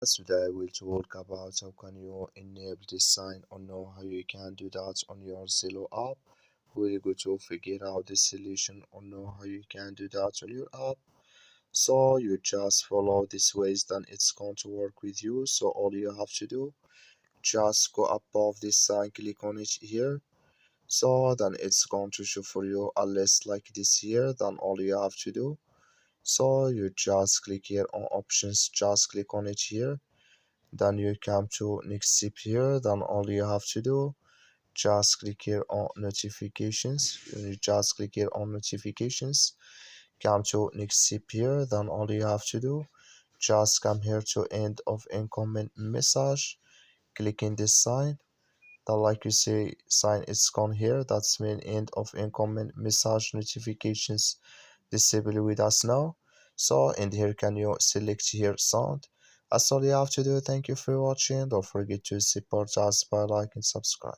Today we'll talk about how can you enable this sign or know how you can do that on your Zello app. We're going to figure out the solution or know how you can do that on your app. So you just follow these ways, then it's going to work with you. So all you have to do, just go above this sign, click on it here. So then it's going to show for you a list like this here. Then all you have to do, so you just click here on options, just click on it here. Then you come to next step here. Then all you have to do, just click here on notifications. You just click here on notifications, come to next step here. Then all you have to do, just come here to end of incoming message, click in this sign. Then like you see sign is gone here, that's mean end of incoming message notifications disable with us now. So and here can you select here sound. That's all you have to do. Thank you for watching. Don't forget to support us by like and subscribe.